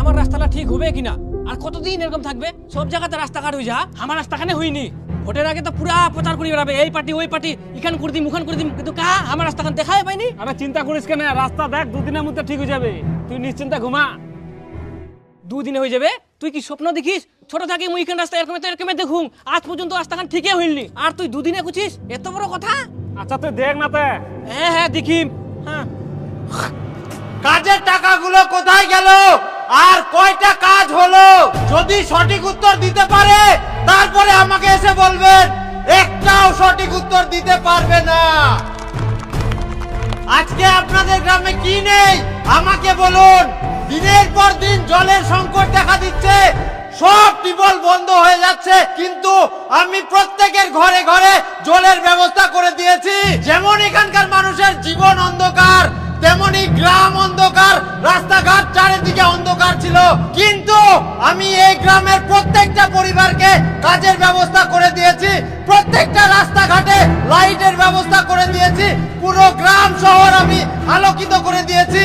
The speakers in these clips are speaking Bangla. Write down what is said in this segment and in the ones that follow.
আমার রাস্তাটা ঠিক হবে কিনা, আর কতদিন এরকম থাকবে? সব জায়গাতে রাস্তাঘাট হয়ে যা, আমার রাস্তাখানে হয়নি। ভোটের আগে তো পুরা প্রচার করে বেড়াবে, এই পার্টি ওই পার্টি, এখান করে দিম ওখান করে দিম, কিন্তু কা আমার রাস্তাখান দেখাই পাইনি। আরে চিন্তা করিস কেন, রাস্তা দেখ 2 দিনের মধ্যে ঠিক হয়ে যাবে, তুই নিশ্চিন্তে ঘুমা। 2 দিনে হয়ে যাবে? তুই কি স্বপ্ন দেখিস? ছোট থাকি মুই এখান রাস্তা এরকম দেখুন, আজ পর্যন্ত রাস্তাখান ঠিকই হইনি, আর তুই 2 দিনে খুঁজিস? এত বড় কথা? আচ্ছা তুই দেখ না তে। হ্যাঁ দেখিম। হ্যাঁ, কাজের টাকাগুলো কোথায় গেল আর কয়টা কাজ হলো? যদি সঠিক উত্তর দিতে পারে তারপরে আমাকে এসে বলবেন, একটাও সঠিক উত্তর দিতে পারবে না। আজকে আপনাদের গ্রামে কি নেই আমাকে বলুন। দিনের পর দিন জলের সংকট দেখা দিচ্ছে, সব টিউবওয়েল বন্ধ হয়ে যাচ্ছে, কিন্তু আমি প্রত্যেকের ঘরে ঘরে জলের ব্যবস্থা করে দিয়েছি। যেমন এখানকার মানুষের জীবন অন্ধকার, তেমনি গ্রাম অন্ধকার, রাস্তাঘাট চারিদিকে অন্ধকার ছিল, কিন্তু আমি এই গ্রামের প্রত্যেকটা পরিবারকে কাজের ব্যবস্থা করে দিয়েছি, প্রত্যেকটা রাস্তাঘাটে লাইটের ব্যবস্থা করে দিয়েছি, পুরো গ্রাম শহর আমি আলোকিত করে দিয়েছি।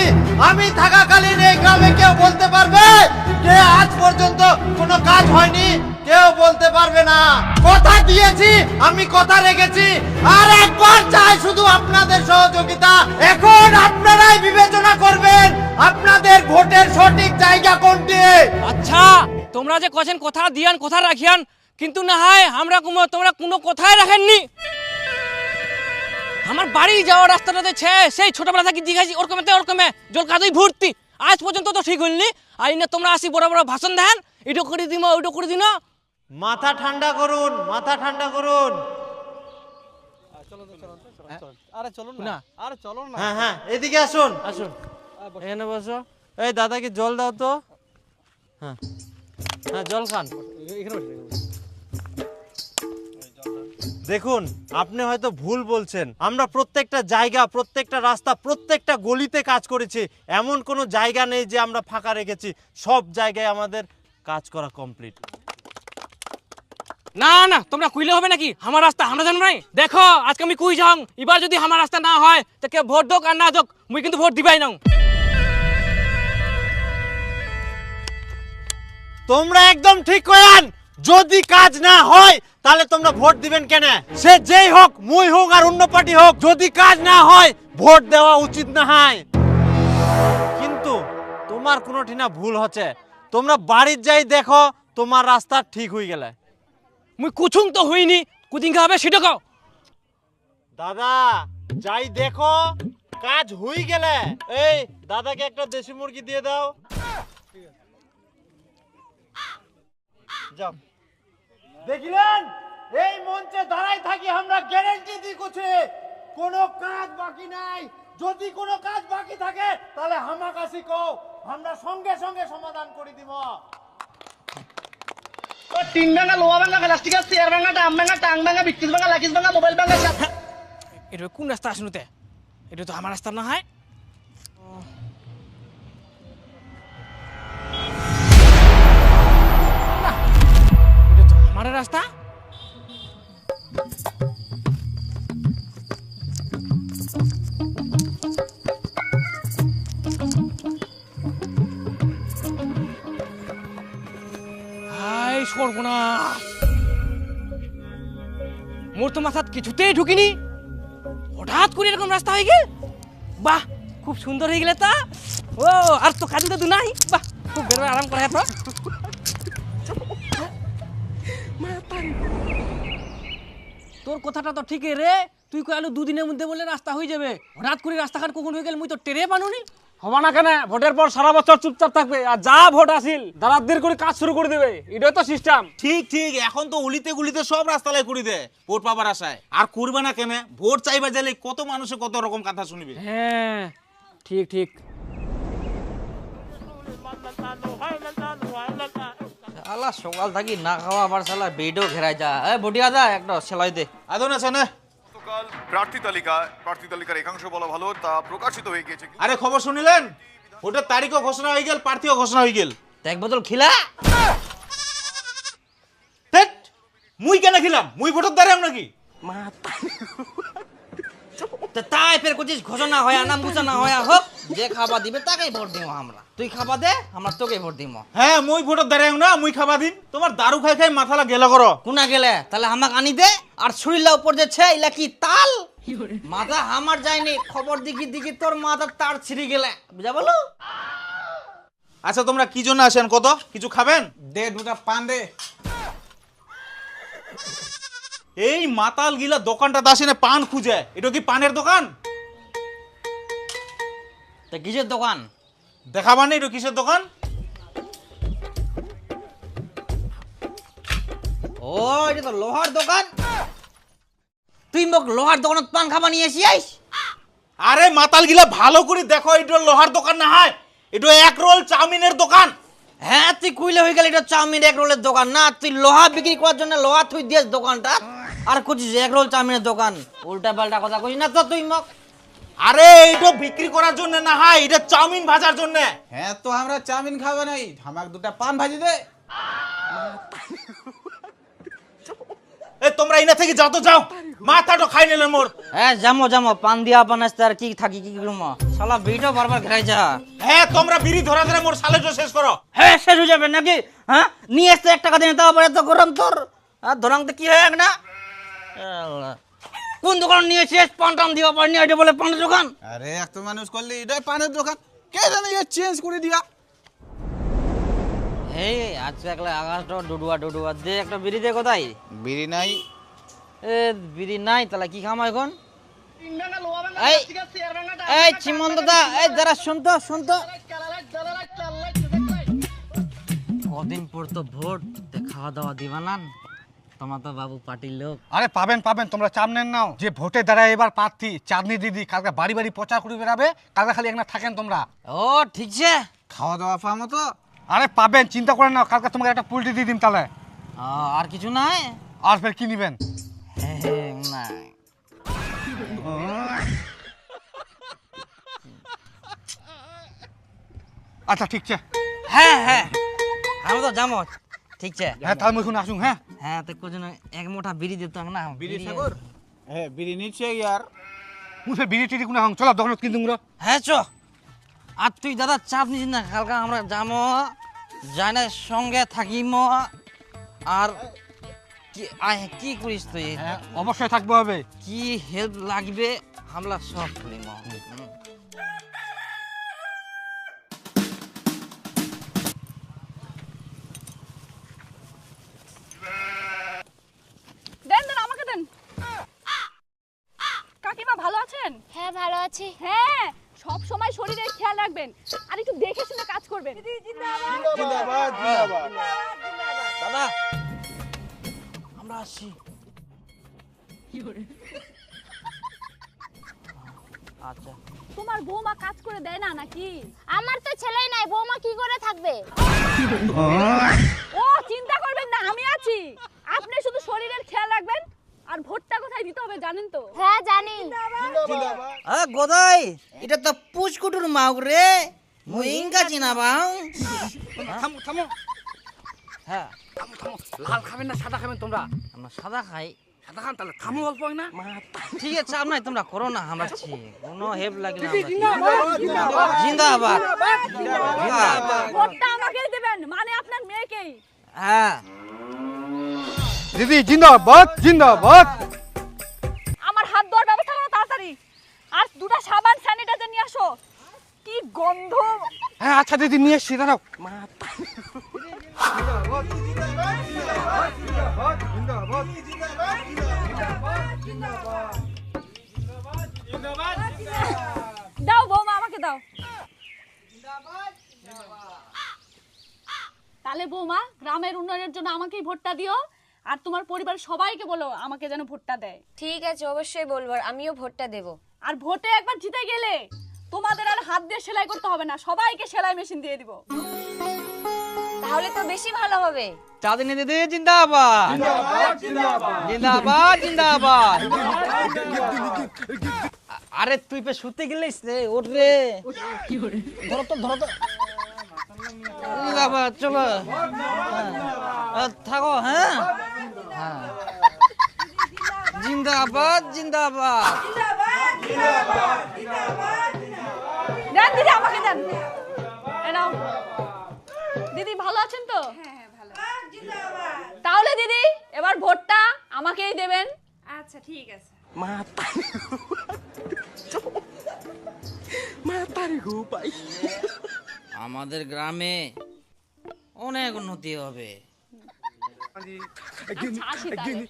আমি থাকাকালীন এই গ্রামে কেউ বলতে পারবে যে আজ পর্যন্ত কোনো কাজ হয়নি? কেউ বলতে পারবে না। কথা দিয়েছি, আমি কথা রেখেছি, আর একবার চাই শুধু আপনাদের সহযোগিতা। এখন আপনারাই বিবেচনা করবেন আপনাদের ভোটের সঠিক জায়গা কোনটি। আচ্ছা তোমরা যে কছেন কথা দিয়ান কথা রাখিয়ান, কিন্তু না হয় আমরা তোমরা কোনো কথাই রাখেননি। আমার বাড়ি যাওয়ার রাস্তাটাতে সেই ছোটবেলা থেকে দেখাইছি ওরকমে জল কাদুই ভর্তি, আজ পর্যন্ত তো ঠিক হইনি। আর না তোমরা আসি বড় বড় ভাষণ দেন, এটা করে দিন ওইটা করে দিন। মাথা ঠান্ডা করুন, মাথা ঠান্ডা করুন। আরে চলুন না। আরে চলুন না। হ্যাঁ হ্যাঁ, এদিকে আসুন। আসুন এখানে বসো। এই দাদাকে জল দাও তো। হ্যাঁ হ্যাঁ, জল খান। দেখুন, আপনি হয়তো ভুল বলছেন। আমরা প্রত্যেকটা জায়গা, প্রত্যেকটা রাস্তা, প্রত্যেকটা গলিতে কাজ করেছি। এমন কোনো জায়গা নেই যে আমরা ফাঁকা রেখেছি, সব জায়গায় আমাদের কাজ করা কমপ্লিট। না না, তোমরা কইলে হবে নাকি? আমার রাস্তা আমরা জানো নাই। দেখো আজকে আমি কই যাও, এবার যদি আমার রাস্তা না হয় তো কে ভোট দোক আর না দোক, মুই কিন্তু ভোট দিবাই না। তোমরা একদম ঠিক কয়ান, যদি কাজ না হয় তাহলে তোমরা ভোট দিবেন কেন? সে যেই হোক, মুই হোক আর অন্য পার্টি হোক, যদি কাজ না হয় ভোট দেওয়া উচিত না হয়। কিন্তু তোমার কোনোটি না ভুল হচ্ছে। তোমরা বাড়ির যাই দেখো তোমার রাস্তা ঠিক হয়ে গেলে। মুই কুছুং তো হইনি, কুদিন হবে সেটা কও। দাদা যাই দেখো কাজ হয়ে গেলে, এই দাদাকে একটা দেশি মুরগি দিয়ে দাও। যাও। দেখলেন, এই মঞ্চে দাঁড়াই থাকি আমরা গ্যারান্টি দিচ্ছি কোনো কাজ বাকি নাই। যদি কোনো কাজ বাকি থাকে তাহলে হামাকাশি কও, আমরা সঙ্গে সঙ্গে সমাধান করে দিব। টিন ভাঙা, লোহা ভাঙা, প্লাস্টিক, চেয়ার ভাঙা, ডাম ভাঙা, টাং ভাঙা, বিক্রিস ভাঙা, লাকিস ভাঙা, মোবাইল ভাঙা। এটা কোন রাস্তা আসনুতে? এটা তো আমার রাস্তা না হয়। এটা তো আমার রাস্তা। হাই সর্বনাশ, মোর তো মাথাত কিছুতেই ঢুকিনি, হঠাৎ করে এরকম রাস্তা হয়ে গেল। বাহ, খুব সুন্দর হয়ে গেলে তা। ও আর তো কাজে তো নাই। বাহ, খুব বেরোয় আরাম করে তো। তোর কথাটা তো ঠিকই রে, তুই কইলু 2 দিনের মধ্যে বলে রাস্তা হয়ে যাবে, হঠাৎ করে রাস্তাঘাট কখন হয়ে গেল মুই তো টেরে পানুনি। হবা না কেন? ভোটের পর সারা বছর চুপচাপ থাকবে, আর যা ভোট আসিল দাঁড়াদের করে কাজ শুরু করে দেবে, এটাই তো সিস্টেম। ঠিক ঠিক, এখন তো উলিতে গুলিতে সব রাস্তায় করে দে ভোট পাবার আশায়। আর করবে না কেন? ভোট চাইবা গেলে কত মানুষে কত রকম কথা শুনবে। হ্যাঁ ঠিক ঠিক। শালা সকাল থাকি না খাওয়া আবার শালা বেডও ঘেরাই যা। এ বডিয়া দা একটা সেলাই দে। আদন আছে না? গতকাল প্রার্থী তালিকার একাংশ বলা ভালো তা প্রকাশিত হয়ে গিয়েছে। আরে খবর শুনিলেন? ভোটের তারিখও ঘোষণা হয়ে গেল, প্রার্থীও ঘোষণা হয়ে গেল। এক বোতল খিলা। ধ্যাৎ, মুই কেন খিলাম? মুই ভোটের দ্বারে নাকি? তো তাই ফের কুচিস ঘোষণা হয় নাম ঘোষণা হয় হোক যে খাবার দিবে তাকেই ভোট দিব আমরা তুই খাবার দে আমরা তোকে ভোট দিব হ্যাঁ মুই ভোটত দাঁড়াই না মুই খাবা দিন তোমার দারু খাই খাই মাথালা গেলা করো কোনা গেলে তাহলে আমাকে আনি দে আর ছুরিলা উপর যাচ্ছে এলা কি তাল মাথা আমার যায়নি খবর দিকি দিকি তোর মাথা তার ছিঁড়ে গেলে বুঝা বলো আচ্ছা তোমরা কি জন্য আসেন কত কিছু খাবেন দে দুটা পান দে। এই মাতাল গিলা দোকানটা দাসে না পান খুঁজে এটা কি পানের দোকান তা কিসের দোকান দেখাবা না এটা কিসের দোকান ও এটা তো লোহার দোকান তুই মোক লোহার দোকানত পান খাবা নিয়ে আসিস আরে মাতাল গিলা ভালো করে দেখো এটা লোহার দোকান না হয় এটা এক রোল চাউমিনের দোকান হ্যাঁ তুই কইলে হয়ে গেল এটা চাউমিন এক রোলের দোকান না তুই লোহা বিক্রি করার জন্য লোহা তুই দিয়েছ দোকানটা আর কুচিস এক রোল চাউমিনের দোকান উল্টা পাল্টা কথা কইস না তো তুই মোক আরে এটা বিক্রি করার জন্য না হয় এটা চাউমিন ভাজার জন্য হ্যাঁ তো আমরা চাউমিন খাবে নাই আমাকে দুটা পান ভাজি দে। এ তোমরা ইনা থেকে যাও তো যাও মাথাটা খাই নিলেন মোর হ্যাঁ জামো জামো পান দিয়া বানাইতে আর কি থাকি কি করবো শালা ভিডিও বারবার ঘেরাই যা হ্যাঁ তোমরা বিড়ি ধরা ধরে মোর সালেটা শেষ করো হ্যাঁ শেষ হয়ে যাবে নাকি হ্যাঁ নিয়ে আসতে 1 টাকা দিনে তাও পারে তো গরম তোর আর ধরাং তো কি হয় না আল্লাহ। কোন দোকান নিয়ে শেষ পান টান দিবা পারনি এটা বলে পানের দোকান আরে এত মানুষ করলি এটাই পানের দোকান কে জানে এ চেঞ্জ করে দিয়া এই আজকে একলা আকাশটা ডুডুয়া ডুডুয়া দে একটা বিড়ি দে কোথায় বিড়ি নাই এ বিড়ি নাই তাহলে কি খামা এখন তিন ভাঙা লোহা ভাঙা এই প্লাস্টিক আছে চেয়ার ভাঙাটা এই চিমন দাদা এই যারা শুনতো কদিন পর তো ভোট খাওয়া দাওয়া দিবা না তোমার তো বাবু পার্টির লোক আরে পাবেন পাবেন তোমরা চাপ নেন নাও যে ভোটে দাঁড়ায় এবার প্রার্থী চাঁদনি দিদি কালকে বাড়ি বাড়ি প্রচার করে বেড়াবে কালকে খালি একটা থাকেন তোমরা ও ঠিকছে খাওয়া দাওয়া পাবো তো আরে পাবেন চিন্তা করেন না কালকে তোমাকে একটা পোল্ট্রি দিয়ে দিন তাহলে আর কিছু নাই আর ফের কি নিবেন নাই আচ্ছা ঠিক আছে হ্যাঁ হ্যাঁ আমি তো যাবো ঠিক আছে হ্যাঁ তাহলে এখন আসুন হ্যাঁ হ্যাঁ তো কোজন এক মোটা বিড়ি দিত না বিড়ি ঠাকুর হ্যাঁ বিড়ি নিচ্ছে ইয়ার মুসে বিড়ি টিড়ি কোনো হং চলো দোকানত কিন্তু হ্যাঁ চ আর তুই দাদা চাপ নিস না কালকে আমরা যাবো জানে সঙ্গে থাকিম আর কি কি করিস তুই হ্যাঁ অবশ্যই থাকবো হবে কি হেল্প লাগবে আমরা সব করিম দেন দেন আমাকে দেন কাকিমা ভালো আছেন হ্যাঁ ভালো আছি হ্যাঁ সব সময় শরীরের খেয়াল রাখবেন আর একটু দেখে শুনে কাজ করবেন দাদা আমরা আসছি আচ্ছা তোমার বৌমা কাজ করে দেয় না নাকি আমার তো ছেলেই নাই বৌমা কি করে থাকবে ও চিন্তা করবেন না আমি আছি আপনি শুধু শরীরের খেয়াল রাখবেন আর ভোটটা কোথায় দিতে হবে জানেন তো হ্যাঁ জানি আরে গোদাই এটা তো পুচকুটুর মাগ রে মুইঙ্গা চিনা বাং থামো থামো হ্যাঁ লাল খাবেন না সাদা খাবেন তোমরা আমরা সাদা খাই সাদা খান তাহলে থামো অল্প না ঠিক আছে চাপ নাই তোমরা করো না আমরা ছি কোনো হেল্প লাগে না জিন্দাবাদ ভোটটা আমাকেই দেবেন মানে আপনার মেয়েকেই হ্যাঁ দিদি জিন্দাবাদ জিন্দাবাদ আমার হাত ধোয়ার ব্যবস্থা করো তাড়াতাড়ি আর দুটো সাবান স্যানিটাইজার নিয়ে আসো কি গন্ধ হ্যাঁ আচ্ছা দিদি নিয়ে এসছি দাঁড়াও দাও বৌমা আমাকে দাও তাহলে বৌমা গ্রামের উন্নয়নের জন্য আমাকেই ভোটটা দিও আর তোমার পরিবারের সবাইকে বলো আমাকে যেন ভোটটা দেয় ঠিক আছে অবশ্যই বলবো আমিও ভোটটা দেব আর ভোটে একবার জিতে গেলে তোমাদের আর হাত দিয়ে সেলাই করতে হবে না সবাইকে সেলাই মেশিন দিয়ে দিব তাহলে তো বেশি ভালো হবে চাঁদনি দিদি জিন্দাবাদ জিন্দাবাদ জিন্দাবাদ আরে তুই পে শুতে গেলিস রে ওঠ রে ধরো তো জিন্দাবাদ চলো থাকো হ্যাঁ জিন্দাবাদ জিন্দাবাদ দেন দিদি, আমাকে দেন। এই নাও। দিদি ভালো আছেন তো? তাহলে দিদি এবার ভোটটা আমাকেই দেবেন। আচ্ছা ঠিক আছে। আমাদের গ্রামে অনেক উন্নতি হবে। আচ্ছা, আসি তাহলে।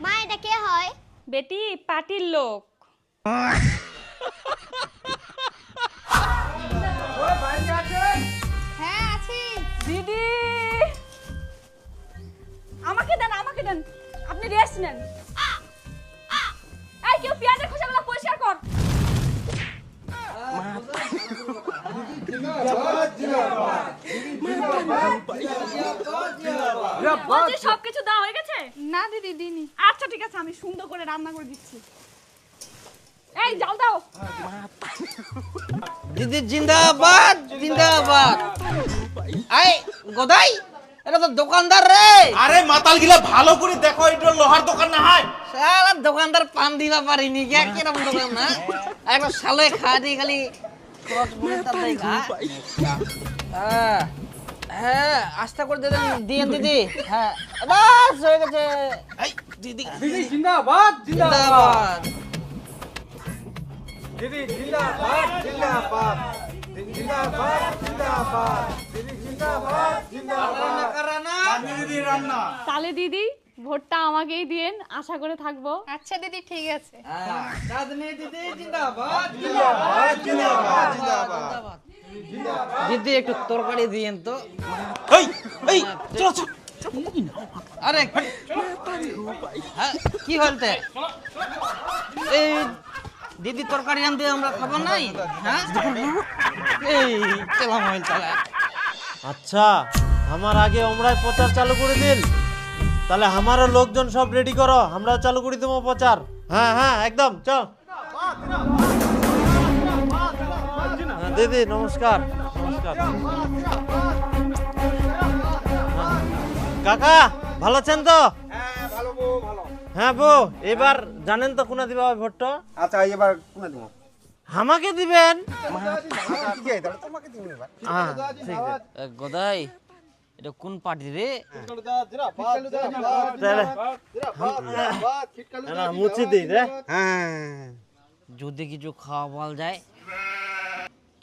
মা এটা কে হয়? বেটি পার্টির লোক। হ্যাঁ আছি। দিদি আমাকে দেন, আমাকে দেন। আপনি রেস্ট নেন। এই কেউ পেঁয়াজের খোসাগুলো পরিষ্কার কর। বলছি সবকিছু দেওয়া হয়ে গেছে? না দিদি দিনি। আচ্ছা ঠিক আছে, আমি সুন্দর করে রান্না করে দিচ্ছি। এই জাল দাও। দিদি জিন্দাবাদ জিন্দাবাদ। আই গদাই, এটা তো দোকানদার রে। আরে মাতাল গিলা ভালো করে দেখো, এটা লোহার দোকান না হয়। সারা দোকানদার পান দিবা পারিনি কে কিরম দোকান না, একটা শালে খাদি খালি খরচ বলে তার দেখা। হ্যাঁ হ্যাঁ, আস্তে করে দেন দিয়েন দিদি। হ্যাঁ বাস হয়ে গেছে। এই দিদি দিদি জিন্দাবাদ জিন্দাবাদ। দিদি জিন্দাবাদ জিন্দাবাদ জিন্দাবাদ জিন্দাবাদ দিদি জিন্দাবাদ জিন্দাবাদ দিদি রান্না। তাহলে দিদি ভোটটা আমাকেই দিয়েন, আশা করে থাকবো। আচ্ছা দিদি ঠিক আছে। চাঁদনি দিদি জিন্দাবাদ জিন্দাবাদ জিন্দাবাদ জিন্দাবাদ দিদি একটু তরকারি দিয়েন তো। এই এই চলো চলো। আরে হ্যাঁ, কি হলতে এই দিদি তরকারি আনতে আমরা খাবো নাই? হ্যাঁ এই চলাম হইল তাহলে। আচ্ছা আমার আগে আমরাই প্রচার চালু করে দিল, তাহলে আমারও লোকজন সব রেডি করো, আমরাও চালু করে দেবো প্রচার। হ্যাঁ হ্যাঁ একদম চল। দিদি নমস্কার। নমস্কার কাকা, ভালো আছেন তো? হ্যাঁ বউ, এবার জানেন তো কোনা দিবা ভোটটা? আচ্ছা এবার কোনা দিব? আমাকে দিবেন। গদাই, এটা কোন পার্টি রে? মুছি দিই রে। যদি কিছু খাওয়া বল যায়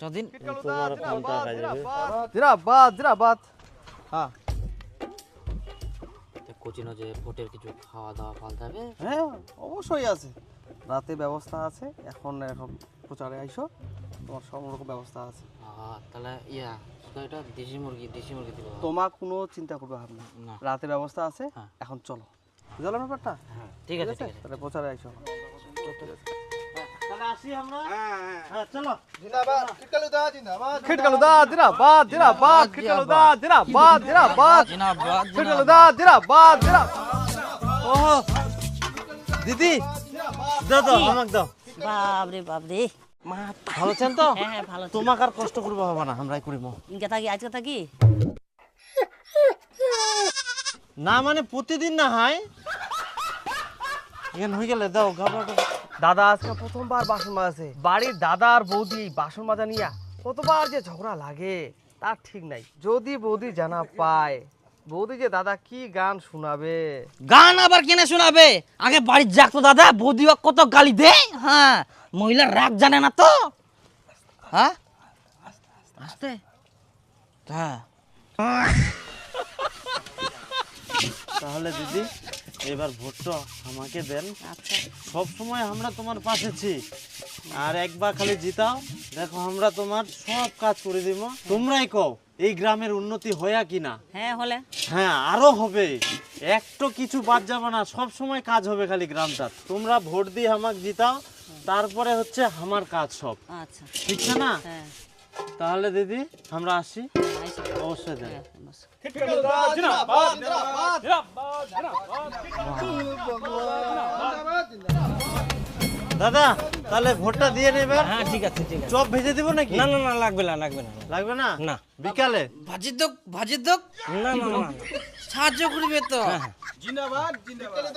যদিন তোমার কোনটা কাজে হবে? জিরাবাদ জিরাবাদ। হ্যাঁ কোচিনো যে ভোটের কিছু খাওয়া দাওয়া পাল্টা হবে। হ্যাঁ অবশ্যই আছে, রাতে ব্যবস্থা আছে। এখন এখন প্রচারে আইসো, তোমার সব রকম ব্যবস্থা আছে। তাহলে ইয়া এটা দেশি মুরগি দিব। তোমার কোনো চিন্তা করবে হবে না, না। রাতে ব্যবস্থা আছে। হ্যাঁ। এখন চলো, বুঝলো ব্যাপারটা? ঠিক আছে ঠিক আছে। তাহলে প্রচারে আইসো। তাহলে আসি আমরা। হ্যাঁ চলো। খিটকালুদা জিরাবাদ জিরাবাদ খিটকালুদা জিরাবাদ জিরাবাদ জিনাবাদ খিটকালুদা জিরাবাদ জিরাবাদ। ওহো দিদি দাও দাও, আমাকে দাও। বাপরে বাপরে। ভালো আছেন তো? হ্যাঁ হ্যাঁ ভালো। তোমাকে আর কষ্ট করবো হবে না, আমরাই করিব। ইনকা থাকি আজকে থাকি। না মানে প্রতিদিন না হয়, এখানে হয়ে গেলে দাও ঘাবড়া। দাদা আজকে প্রথমবার বাসন মাজাছে। বাড়ির দাদা আর বৌদি এই বাসন মাজা নিয়া কতবার যে ঝগড়া লাগে তার ঠিক নাই। যদি বৌদি জানা পায়, বৌদি যে দাদা কি গান শোনাবে। গান আবার কেনে শোনাবে? আগে বাড়ি যাক তো দাদা, বৌদি কত গালি দে। হ্যাঁ, মহিলার রাগ জানে না তো। হ্যাঁ আস্তে হ্যাঁ। তাহলে দিদি এবার ভোটটা আমাকে দেন। আচ্ছা সব সময় আমরা তোমার পাশে আছি, আর একবার খালি জিতাও, দেখো আমরা তোমার সব কাজ করে দিব। তোমরাই কও এই গ্রামের উন্নতি হয়া কিনা। হ্যাঁ হলে হ্যাঁ আরো হবে, একটু কিছু বাদ যাবে না, সব সময় কাজ হবে খালি গ্রামটা। তোমরা ভোট দিয়ে আমাকে জিতাও, তারপরে হচ্ছে আমার কাজ সব। আচ্ছা ঠিক আছে না? হ্যাঁ তাহলে দিদি আমরা আসি। আইসো। অবশ্যই দেন। হ্যাঁ, বস। দাদা তাহলে ভোটটা দিয়ে নেবেন। হ্যাঁ ঠিক আছে ঠিক আছে। চপ ভেজে দিব নাকি? না না না লাগবে না লাগবে না লাগবে না? না। বিকালে? ভাজির দোক না না না সাহায্য করবে তো।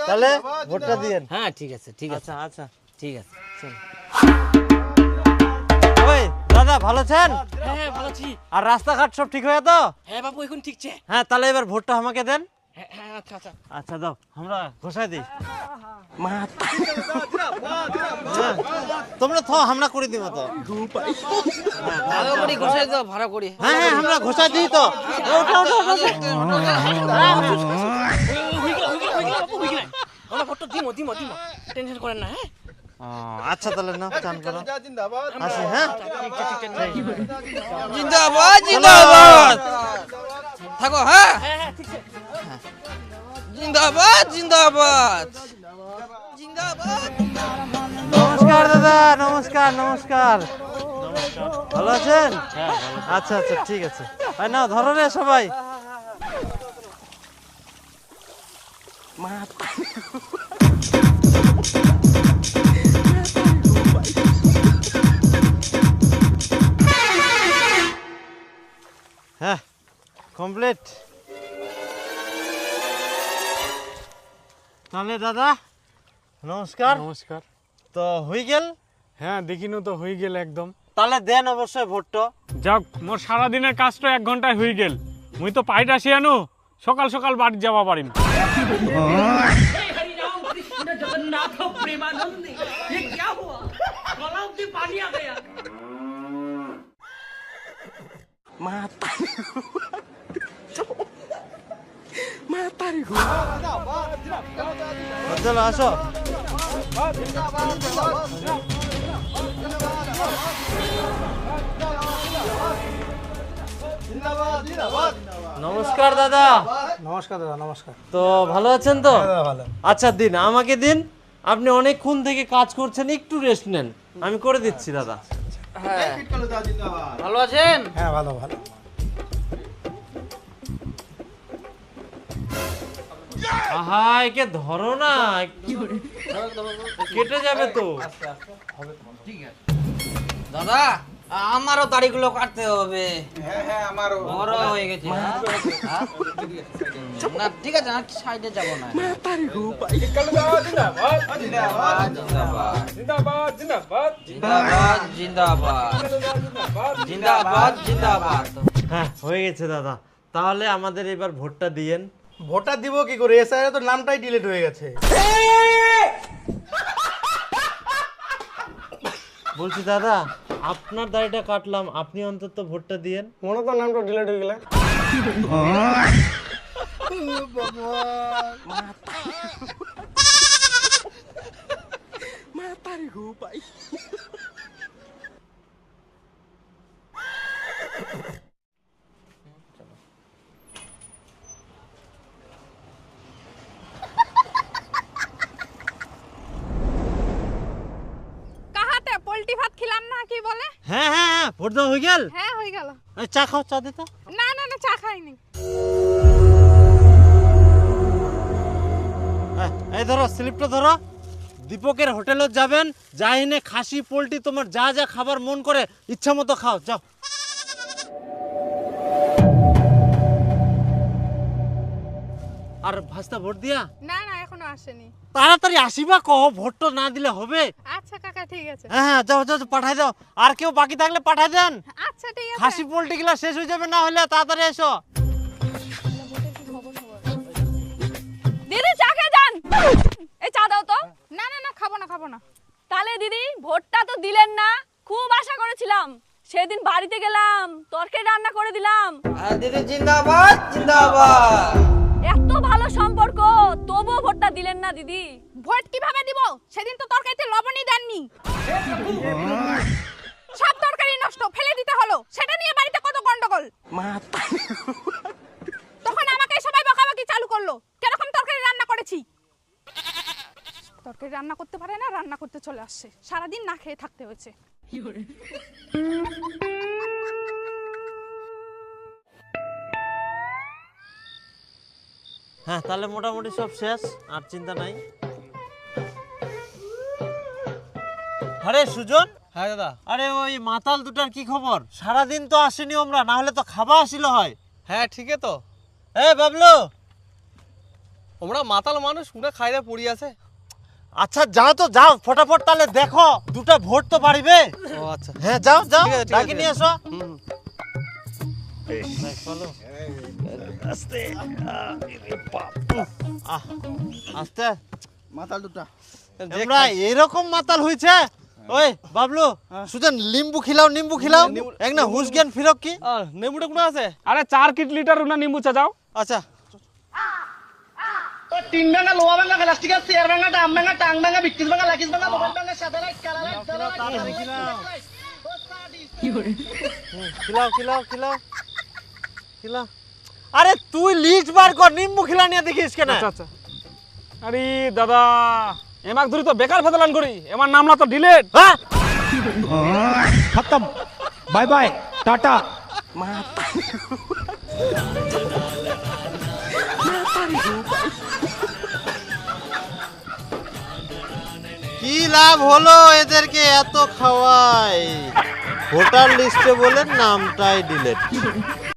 তাহলে ভোটটা দিয়েন। হ্যাঁ ঠিক আছে ঠিক আছে আচ্ছা আচ্ছা ঠিক আছে। চল। ওই দাদা ভালো আছেন? হ্যাঁ হ্যাঁ ভালো আছি। আর রাস্তাঘাট সব ঠিক হয়ে তো? হ্যাঁ বাবু এখন ঠিক আছে। হ্যাঁ তাহলে এবার ভোটটা আমাকে দেন। হ্যাঁ হ্যাঁ আচ্ছা আচ্ছা। আচ্ছা দাও, আমরা ঘোষায় দিই। হ্যাঁ, তোমরা থো আমরা করে দিব তো। ভালো করে ঘষাই দাও, ভালো করে। হ্যাঁ হ্যাঁ আমরা ঘোষায় দিই তো। ওঠো, ওঠো, ওঠো। আমরা ফটো দিমো টেনশন করেন না। হ্যাঁ আচ্ছা তাহলে না চান করো। আসি হ্যাঁ। জিন্দাবাদ জিন্দাবাদ থাকো। হ্যাঁ হ্যাঁ হ্যাঁ ঠিক আছে। জিন্দাবাদ জিন্দাবাদ জিন্দাবাদ। নমস্কার দাদা, নমস্কার নমস্কার। ভালো আছেন? আচ্ছা আচ্ছা ঠিক আছে। ভাই নাও ধরো রে সবাই। হ্যাঁ কমপ্লিট। তাহলে দাদা নমস্কার। নমস্কার। তো হয়ে গেল? হ্যাঁ দেখিনু তো হয়ে গেল একদম। তাহলে দেন অবশ্যই ভোটটা। যাক মোর সারাদিনের কাজটা 1 ঘন্টায় হয়ে গেল। মুই তো পাইটা শিয়ানো সকাল সকাল বাড়ি যাওয়া পারিম। जगन्नाथ प्रेमानंद ये क्या हुआ? गलाव में पानी आ गया। চলো আসো। নমস্কার দাদা। নমস্কার দাদা নমস্কার। তো ভালো আছেন তো? আচ্ছা দিন, আমাকে দিন। আপনি অনেকক্ষণ থেকে কাজ করছেন, একটু রেস্ট নেন, আমি করে দিচ্ছি দাদা। হ্যাঁ ভালো আছেন? হ্যাঁ ভালো ভালো। আহা একে ধরো না, কেটে যাবে তো। দাদা আমারও দাড়িগুলো কাটতে হবে। হ্যাঁ আমারও বড় হয়ে গেছে। না ঠিক আছে, আর সাইডে যাব না। জিন্দাবাদ জিন্দাবাদ জিন্দাবাদ। হ্যাঁ হয়ে গেছে দাদা। তাহলে আমাদের এবার ভোটটা দিয়েন। ভোটটা দিব কি করে? এসআইআর তো নামটাই ডিলিট হয়ে গেছে। বলছি দাদা, আপনার দাড়িটা কাটলাম, আপনি অন্তত ভোটটা দিয়েন। মনে তো নামটা ডিলিট হয়ে গেলে। কাহাতে পোল্ট্রি ভাত খিলাম না কি বলে? হ্যাঁ হ্যাঁ হ্যাঁ ভোট দেওয়া হয়ে গেল। হ্যাঁ হয়ে গেল। চা খাও, চা দিতা। না না না চা খাইনি। এই ধরো স্লিপটা ধরো। দীপকের হোটেলে যাবেন, যাইনে খাসি পোল্ট্রি তোমার যা যা খাবার মন করে ইচ্ছা মতো খাও, যাও। আর ভাস্তা ভোট দিয়া? না না এখনো আসেনি। তাড়াতাড়ি আসিবা, কহ ভোটটা না দিলে হবে। আচ্ছা কাকা ঠিক আছে। হ্যাঁ হ্যাঁ যাও যাও পাঠাই দাও। আর কেউ বাকি থাকলে পাঠাই দেন। আচ্ছা ঠিক আছে। খাসি পোল্ট্রি গুলা শেষ হয়ে যাবে, না হলে তাড়াতাড়ি এসো। দিদি চা খেয়ে যান। এই চা দাও তো। না না না খাবো না। তাহলে দিদি ভোটটা তো দিলেন না, খুব আশা করেছিলাম। সেদিন বাড়িতে গেলাম, তরকারি রান্না করে দিলাম। আর দিদি জিন্দাবাদ জিন্দাবাদ। এত ভালো সম্পর্ক, তবুও ভোটটা দিলেন না দিদি। ভোট কিভাবে দিব? সেদিন তো তরকারিতে লবণই দেননি। সব তরকারি নষ্ট, ফেলে দিতে হলো। সেটা নিয়ে বাড়িতে কত গন্ডগোল। তখন আমাকে সবাই বকাবকি চালু করলো, কিরকম তরকারি রান্না করেছি। তরকারি রান্না করতে পারে না, রান্না করতে চলে আসছে। সারাদিন না খেয়ে থাকতে হয়েছে। হ্যাঁ তাহলে মোটামুটি সব শেষ, আর চিন্তা নাই। আরে সুজন, হ্যাঁ দাদা। আরে ওই মাতাল দুটার কি খবর? সারাদিন তো আসেনি আমরা, না হলে তো খাবা আসিল হয়। হ্যাঁ ঠিকই তো। এ বাবলু, ওমরা মাতাল মানুষ উনা খাইরে পড়ি আছে। আচ্ছা যাও তো যাও, ফটাফট তাহলে দেখো দুটা ভোট তো পারিবে। ও আচ্ছা। হ্যাঁ যাও যাও, ঠিক আছে, ঠিক ডাকি আছে। নিয়ে এসো। হুম। আস্তে। মাতাল দুটা তোমরা এরকম মাতাল হইছে? ওই বাবলু, সুজন লিম্বু খিলাও, নিম্বু খিলাও, এক না হুশ জ্ঞান ফিরক কি। আর নেমুটা কোন আছে? আরে 4 লিটার উনা নিম্বু চা যাও। আচ্ছা তিন ভাঙা লোহা ভাঙা প্লাস্টিকের চেয়ার ভাঙা ডাম ভাঙা টাং ভাঙা বিক্কিস ভাঙা লাকিস ভাঙা মোবাইল ভাঙা সাদা লাইট কালা লাইট খিলাও খিলাও খিলাও খিলাও। আরে তুই লিস্ট বার কর, নিম্বু খিলা নিয়ে দেখিস কেন? আচ্ছা আচ্ছা। আরে দাদা, এমাক ধরি তো বেকার ফেদলান করি, এমার নামলা তো ডিলেট। হ্যাঁ খতম, বাই বাই, টাটা। কি লাভ হলো এদেরকে এত খাওয়াই? ভোটার লিস্টে বলে নামটাই ডিলেট।